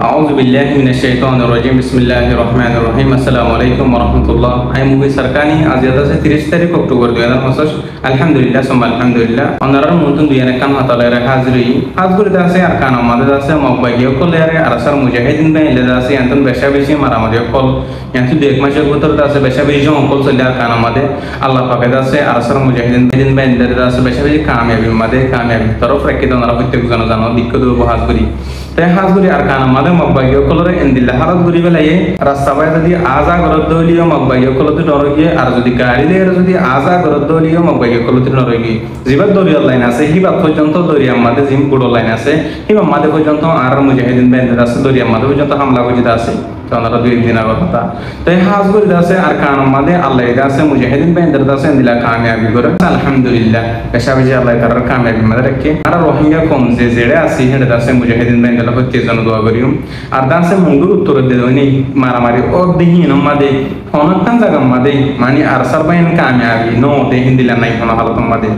أعوذ بالله من الشيطان الرجيم بسم الله الرحمن الرحيم السلام عليكم ورحمة الله أي movie সরকানি আজ আছে 30 তারিখ অক্টোবর 2025 আলহামদুলিল্লাহ সুম্মা আলহামদুলিল্লাহ অনারার মন্তন দুইয়ানে কাম হাতালারে হাজরি আছে আর কান আমাদের আছে মকবাগিও কলেরে আরসার মুজাহিদিন বে এলে আছে আন্তন বেশা বেশি মারামারি কল ইয়ান্তু দুই এক মাসের ভিতর আছে বেশা বেশি অকল চলে আর কান আমাদের আল্লাহ পাকের আছে আরসার মুজাহিদিন বে এলে আছে বেশা বেশি কামিয়াবি কামিয়াবি তরফ রাখি তোমরা প্রত্যেক জন জানো দিক্ক দেব হাজরি তাই হাজগুড়ি আর কান আমাদের মকবাগিও কলরে এন্দিল্লা হারাত গুড়ি বেলাইয়ে রাস্তা বাইরে যদি আজা গরদ দলিও মকবাগিও কলতে নরগিয়ে আর যদি গাড়ি দিয়ে যদি আজা গরদ দলিও মকবাগিও কলতে নরগিয়ে জিবাদ দরিয়ার লাইন আছে হিবাদ পর্যন্ত দরিয়া আমাদের জিম বুড়ো লাইন আছে হিবা আমাদের পর্যন্ত আর মুজাহিদিন বেন্দের আছে দরিয়া আমাদের পর্যন্ত হামলা গজিত আছে তোমরা দুই দিন আগের কথা তাই হাজগুড়ি আছে আর কান আমাদের আল্লাহ আছে মুজাহিদিন বেন্দের আছে এন্দিল্লা কামিয়াবি করে আলহামদুলিল্লাহ পেশা বেশি আল্লাহ তার কামিয়াবি মধ্যে রাখে আর রোহিঙ্গা কম যে জেড়ে আছে হেডে আছে মুজাহিদিন বেন্দের হচ্ছে জন দোয়া করিও আর দাসে মঙ্গুর উত্তর দেওনি মারামারি ও দিহিন মাদে অনেকখান জায়গা মাদে মানে আর সারবাইন কামিয়াবি নো দেহিন দিলা নাই কোনো হালত মাদে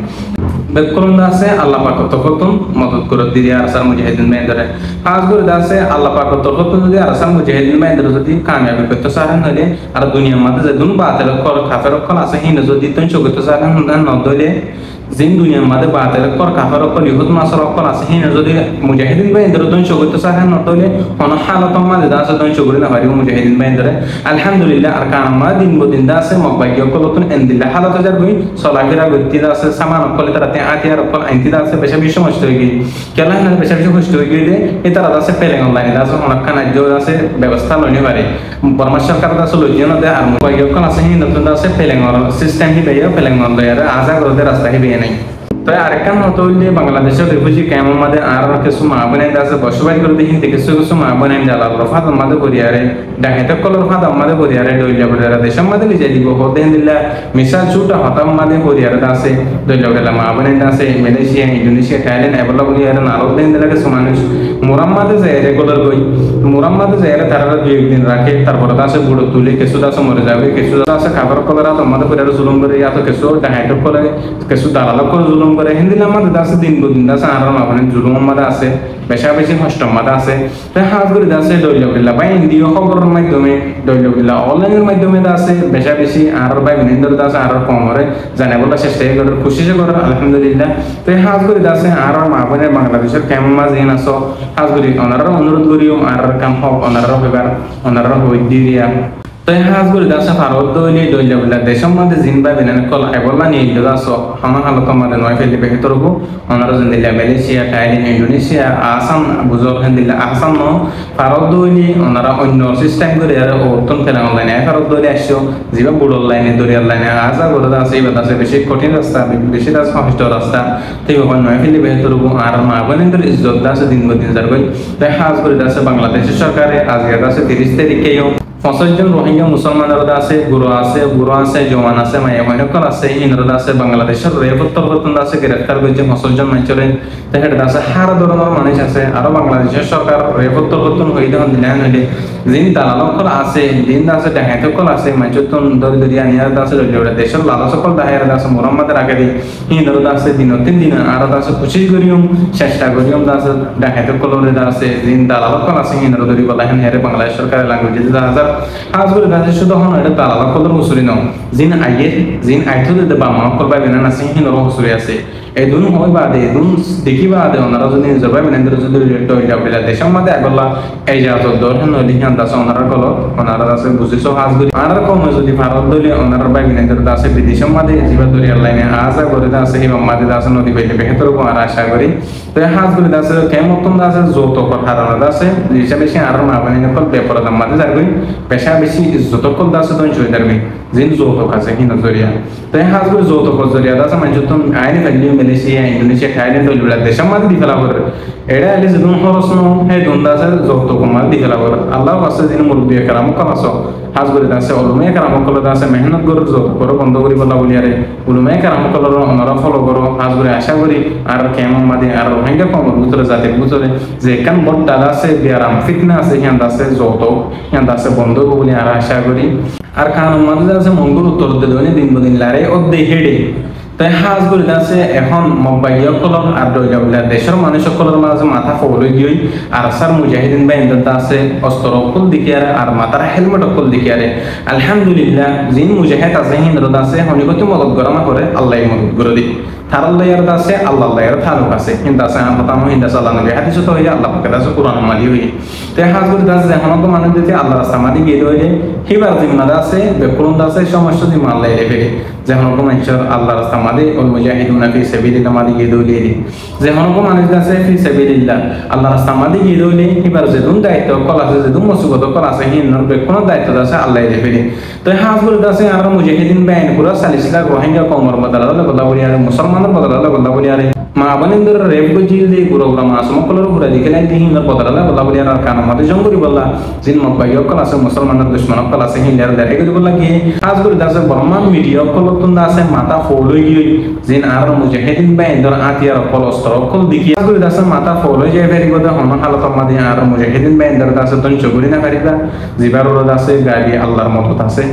বেকলন আছে আল্লাহ পাক তফতন মদত করে দিদি আরসার মুজাহিদিন বেন্দরে কাজ করে দাসে আল্লাহ পাক তফতন যদি আরসার মুজাহিদিন বেন্দরে যদি কামিয়াবি করতে চান হলে আর দুনিয়ার মধ্যে যে দুন বাতিল কর কাফের কল আছে হিন যদি তুই চোখতে চান নদলে জিন দুনিয়ার মধ্যে বাতিল কর কাফের কল ইহুদ মাসর কল আছে হিন যদি মুজাহিদিন বেন্দরে তুই চোখতে চান নদলে কোন হালত মধ্যে দাসে তুই চোখরে না পারিব মুজাহিদিন বেন্দরে আলহামদুলিল্লাহ আর কামা দিন বদিন দাসে মকবাগিও কলতুন এন্দিল্লাহ হালত যার বই সলাফিরা গতি দাসে সামান কল তারাতে আতিয়ার কল আইনতি দাসে বেশি বেশি সমস্ত হয়ে গই কেলা না বেশি বেশি কষ্ট হয়ে গইলে এটা দাসে পেলেন অনলাইন দাসে অনেকখান আজ দাসে ব্যবস্থা লইনে পারে পরামর্শ সরকার দাসে লইজন দে আর মকবাগিও কল আছে হিন নতুন দাসে পেলেন সিস্টেম হি বেয়া পেলেন লইয়ার আজা করতে রাস্তা হি বেয়া নাই তাই আরেকখান মতো হইলে বাংলাদেশের রিফিউজি ক্যাম্পের মধ্যে আর কিছু মাহবুবাই আছে বসবাস করে দেখি কিছু কিছু মাহবুবাই জালাল রফাত আমাদের করিয়ারে ডাকাইতে কলর ফাত আমাদের করিয়ারে দইলা করিয়ারে দেশের মধ্যে লিজে দিব হদেন দিলা মিসাল ছুটা হতাম আমাদের করিয়ারে আছে দইলা করিয়ারে মাহবুবাই আছে মালয়েশিয়া ইন্দোনেশিয়া থাইল্যান্ড এবলা করিয়ারে নারদ দেন দিলা কিছু মানুষ মুরাম্মাদে যায় রেগুলার কই মুরাম্মাদে যায় তারা দুই একদিন রাখে তারপর আছে বুড়ো তুলে কিছু আছে মরে যাবে কিছু আছে খাবার কলরা আমাদের করিয়ারে জুলুম করে ইয়া তো কিছু ডাকাইতে করে কিছু দালাল করে জুলুম করে হিন্দি আমাদের আছে দিন বদিন আছে আর মানে জুলুম আমাদের আছে বেশা বেশি কষ্ট আমাদের আছে তাই হাত করে আছে দৈলবিল্লা বা ইন্ডিয় খবরের মাধ্যমে দৈলবিল্লা অনলাইনের মাধ্যমে আছে বেশা বেশি আর বাই বিনিন্দর আছে আর কম করে জানে বলা চেষ্টা করে খুশি করে আলহামদুলিল্লাহ তাই হাত করে আছে আর মা বোনের বাংলাদেশের কেমন মাঝে আসো হাত করে ওনারা অনুরোধ করিও আর কাম হোক ওনারা হইবার ওনারা হই দিয়া তাই হাজ করে দাসা ভারত দইলে দইলা বলা দেশের মধ্যে জিনবা বিনান কল এবলা নিয়ে দিল দাসো হানা হালত মধ্যে নয় ফেলে বেহতরবো ওনারা জিন্দিলা মালয়েশিয়া থাইল্যান্ড ইন্দোনেশিয়া আসাম বুজর হিন্দিলা আসাম ন ভারত দইলে ওনারা অন্য সিস্টেম করে আর অর্থন ফেলা অনলাইনে ভারত দইলে আসছো জিবা বুড়ো লাইনে দরিয়ার লাইনে আজা করে আছে এবার আছে বেশি কঠিন রাস্তা বেশি দাস কষ্ট রাস্তা তাই বাবা নয় ফেলে বেহতরবো আর মা বোনের ইজ্জত দাসে দিন বদিন যার কই তাই হাজ করে দাসে বাংলাদেশের সরকারে আজকে দাসে 30 তারিখেও 50 জন রোহিঙ্গা মুসলমানরা আছে বুড়ো আছে জওয়ান আছে মায়া মহিনকল আছে হিনরা আছে বাংলাদেশের রেফতর করতেন আছে গ্রেফতার করেছে 50 জন মানুষরে তাহেড আছে হার ধরনের মানুষ আছে আর বাংলাদেশের সরকার রেফতর করতেন হইলে দিলান হইলে জিন দালালকল আছে দিন আছে ডাকাতকল আছে মানুষতন দরি দরি আনিয়ার আছে দেশের লালসকল দাহের আছে মুহাম্মদের আগে দি হিনরা আছে দিন আর আছে খুশি করিও চেষ্টা করিও আছে ডাকাতকলরে আছে জিন দালালকল আছে হিনরা দরি বলা হেন বাংলাদেশ সরকারের ল্যাঙ্গুয়েজে হাজার হাজ করে দাসে শুধু হন এটা দালাল কলর হুসুরি নাও জিন আইতো দে বা মা কল বাইবে না সিং হিন হুসুরি আছে এই দুন হয় বাদে দুন দেখি বাদে ওনারা যদি জবাই মেনেন্দ্র যদি রেটো এটা বলে দেশের মধ্যে আগলা এই জাত দরহন লিখান দাস ওনারা কল ওনারা দাসে বুঝিছো হাজ করে আর কম যদি ভারত দলি ওনারা বাই মেনেন্দ্র দাসে বিদেশের মধ্যে জীবা দরিয়ার লাইনে আজা করে দাসে হিম মাদে দাস নদী বাইলে বেহতর কো আর আশা করি তো হাজ করে দাসে কেমতন দাসে যত কথা হারানা দাসে হিসাবে সে আর মা বানি কল পেপার দাম মাদে যারবি পেশা বেশি ইজ্জত কল দাসে তো জয় দারবি জিন যৌতুক আছে হিন জরিয়া তাই হাজ করে যৌতুক জরিয়া দাসে মানুষতন আইনি ভ্যালু মালয়েশিয়া ইন্দোনেশিয়া থাইল্যান্ড ওইগুলা দেশের মধ্যে দি ফেলা করে এটা আলি যেদুন খরচ ন হে দুন দাসে যৌতুক মাল দি ফেলা করে আল্লাহ কাছে দিন মুরব্বি কারাম কালাসো হাজ করে দাসে উলুমে কারাম কল দাসে মেহনত করে যৌতুক করে বন্ধ করি বলা বলিয়ারে উলুমে কারাম কল ওনারা ফলো করো হাজ করে আশা করি আর কেমন মাদে আর রোহিঙ্গা কম ভিতরে জাতির ভিতরে যে কান বড় দাদা আছে বিয়ারাম ফিতনা আছে হিয়ান দাসে যৌতুক হিয়ান দাসে বন্ধ বলি আর আশা করি আর কান মাদে দাসে মঙ্গল উত্তর দিলে দিন বদিন লারে অদ্দে হেডে তাই হাজ করে আছে এখন মব্বাইয় কলম আর দইলা বলে দেশের মানুষ সকলের মাঝে মাথা ফলে গিয়ে আর সার মুজাহিদিন বাইন্দা আছে অস্ত্র অকল দিকে আর মাথার হেলমেট অকল দিকে আলহামদুলিল্লাহ যিনি মুজাহিদ আছে হিন্দরদ আছে হনিগতি মদত গরমা করে আল্লাহ মদত করে দিই তার আল্লাহ আছে আল্লাহ থালুক আছে কিন্তু আছে আমার হিন্দা সাল্লাহ নবী হাদিস তো হয়ে আল্লাহ পাকে আছে কোরআন মালি হয়ে তাই হাজ করে আছে এখন তো মানুষ দিতে আল্লাহ রাস্তা মাদি গিয়ে রইলে হিবার জিম্মাদা আছে বেকুলন্দ আছে সমস্যা জিম্মা আল্লাহ ফেলে যেমন মানুষের আল্লাহ রাস্তা মাদি ওল মুজাহিদুনা ফি সাবিলিল্লাহ মাদি গিয়ে দইলে যেমন মানুষ আছে ফি সাবিলিল্লাহ আল্লাহ রাস্তা মাদি গিয়ে দইলে হিবার যেদুন দায়িত্ব কল আছে যেদুন মুসিবত কল আছে হিন্দর বেকুন দায়িত্ব আছে আল্লাহ ফেলে তো হাজ করে আছে আর মুজাহিদিন বাইন পুরা সালিসলা রোহিঙ্গা কমর বদলা বদলা বলি আর মুসলমানের বদলা বদলা বলি আর মা বনেন্দর রেপ গজিল দি গুরুগ্রাম আসমকলর ঘুরা দিকেলাই দি হিন্দর বদলা বদলা বলি আর কান মাদি জঙ্গরি বললা জিন মক্কাই কল আছে মুসলমানের দুশমন কল আছে হিন্দার দাঁড়িয়ে গেলে বললা কি হাজ করে আছে বর্মান মিডিয়া কল তুন্দা আছে মাথা ফলই গিয়ে জিন আর মুজাহিদিন বাইন্দর আতিয়ার কল অস্ত্র কল দেখি হাজ করে আছে মাথা ফলই যায় ফেরিব দে হন হালত মাদি আর মুজাহিদিন বাইন্দর আছে তন চগুরি না ফেরিবা জিবার রদ আছে গাড়ি আল্লাহর মদত আছে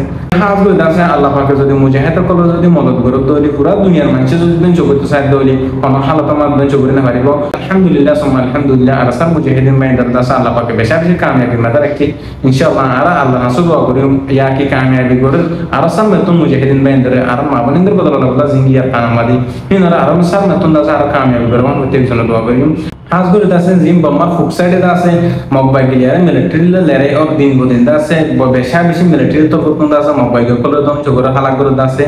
হাজ করে আছে আল্লাহ পাকে যদি মুজাহিদ কল যদি মদত করে দলি পুরা দুনিয়ার মানুষ যদি তন চগুরি সাইড দলি হন হালত মাদি চগুরি না ফেরিব আলহামদুলিল্লাহ সুম্মা আলহামদুলিল্লাহ আর সার মুজাহিদিন বাইন্দর আছে আল্লাহ পাকে বেশি বেশি কামিয়াবি মাদা রাখি ইনশাআল্লাহ আর আল্লাহ হাসু দোয়া করি ইয়া কি কামিয়াবি করে আর সার মেতুন মুজাহিদিন বাইন্দর আর মা বনেন্দর বদলা বদলা জিঙ্গিয়া কানামাদি হিনারা আর সার মেতুন দাস আর কামিয়াবি করবান হতে জন্য দোয়া করি হাজ করে আছে জিম বম্মার ফুক সাইডে আছে মব্বাই গিলিয়ারে মিলিটারি লেরে অফ দিন বদিন আছে বেশা বেশি মিলিটারি তো কোন আছে মব্বাই গকল দম চগর হালা করে আছে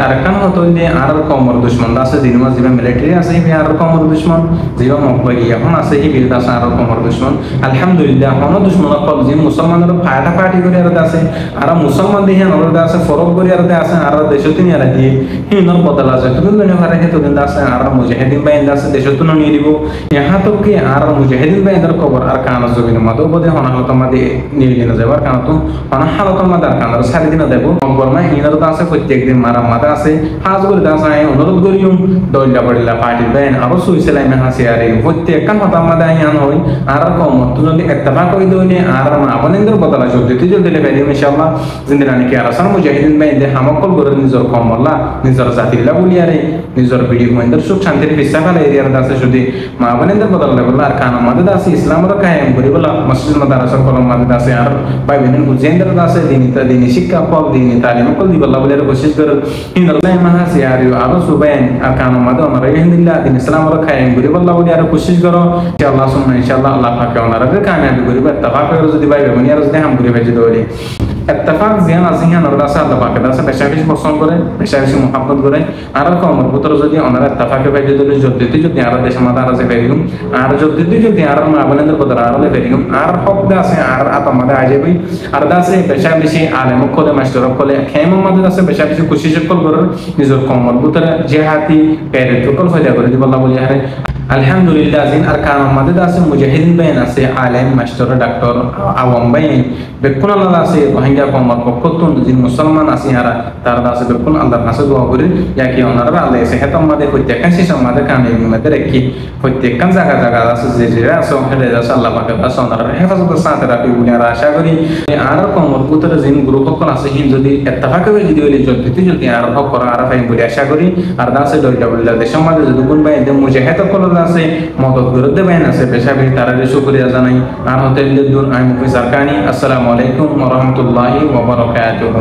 আর কান হতো যে আর কমর দুশমন আছে দিনমা জিবা মিলিটারি আছে হি আর কমর দুশমন জিবা মব্বাই এখন আছে হি বিরদ আছে আর কমর দুশমন আলহামদুলিল্লাহ হন দুশমন কল জিম মুসলমানের ফাটা ফাটি করে আর আছে আর মুসলমান দিহে নরদ আছে ফরক করে আর আছে আর দেশতিন আর দিয়ে হিনর বদলা আছে তুমি মনে হারে হে তো দিন আছে আর মুজাহিদিন বাইন আছে দেশতুন নিয়ে দিব ইহা কি আর মুজাহিদিন বাইন্দর কবর আর কানা জমিন মাদো বদে হন হালত মাদি নিয়ে গিয়ে যাবার কারণ তো হন হালত মাদ আর কানার সারি দিন দেব বর্মা হিনার তো আছে প্রত্যেক দিন মারা মাদা আছে হাজ করে দাস আই অনুরোধ করিম দইলা পড়িলা পার্টি বাইন আর সুইসেলাই মে হাসি আরে প্রত্যেক কান হতা মাদা আইয়ান হই আর কম তো যদি ইত্তেফাক কই দইনে আর মা বনেন্দর বদলা জলদি জলদি লে বেরি ইনশাআল্লাহ জিন্দারানি কি আর সার মুজাহিদিন বাইন্দে হামকল করে নিজর কমল্লা নিজর জাতিলা বলিয়ারে নিজর বিডি মহিন্দর সুখ শান্তির বিশ্বাসাল এরিয়ার দাসে যদি মা বনেন্দর বদলা আর কানা মাদে দাসে ইসলামর কায়েম করি বলা মসজিদ মাদ্রাসার কলম মাদে দাসে আর ভাই বেনিন গুজেন্দ্র দাসে দিনী শিক্ষা পল দিনী তালিম কল দি বলা বলে কোশিশ কর হিন্দর লাই মাহা সিয়ারিও আর সুবাইন আর কানা মাদে আমার ইহদিল্লাহ দিন ইসলামর কায়েম করি বলা বলে আর কোশিশ করো ইনশাআল্লাহ সুন্নাহ ইনশাআল্লাহ আল্লাহ পাক ওনারা কামিয়াবি করিবে ইত্তেফাক করে যদি ভাই বেনি আর যদি হাম করি ভেজে দইলে ইত্তেফাক জিয়ান আজিহান আর দাসে আল্লাহ পাক দাসে বেশাবিশ পছন্দ করে বেশাবিশ মুহাব্বত করে আর কমর পুত্র যদি ওনারা ইত্তেফাকে ভেজে দইলে যদি আর দেশে মাদা আছে ফেরিম আর যদি আর মা বনেন্দর বদলা আর ফেরিম আর হক দাসে আর আতমাদে আইজাবি আর দাসে বেশাবিশি আলেম কোলে মাস্টার কোলে খেম মাদে দাসে বেশাবিশি কোশিশ কল করে নিজের কমর পুত্র জিহাদি পেরে টুকল ফায়দা করে দিব আল্লাহ বলি আরে আলহামদুলিল্লাহ জিন আর কান মাদে দাসে মুজাহিদিন বাইন আছে আলেম মাস্টার ডাক্তার আওয়াম বাইন বেকুন আল্লাহ আছে রোহিঙ্গা কমর পক্ষতুন জিন মুসলমান আছে হারা তার দাসে বেকুন আল্লাহর কাছে দোয়া করে ইয়াকি ওনারা আল্লাহ এসে হেতম মাদে প্রত্যেকখান শেষ মাদে কামিয়াবি মাদে রেখি প্রত্যেকখান জায়গা আছে যে আছে হেলে আছে আল্লাহ পাকের কাছে ওনারা হেফাজতের সাথে রাখি বলে আর আশা করি আর কমর পুত্র জিন গ্রুপ সকল আছে হিন যদি ইত্তেফাক হবে যদি হইলে যদি আর হক করা আর ফাইন বলে আশা করি আর দাসে দইটা বলে দেশের মাঝে যদি কোন বাইন মুজাহিদ সকল আছে মদত বিরুদ্ধে বাইন আছে পেশাবি তারা শুকরিয়া জানাই আর হতে দূর আমি মুফি সারকানি আসসালামু আলাইকুম ওয়া রাহমাতুল্লাহি ওয়া বারাকাতুহু।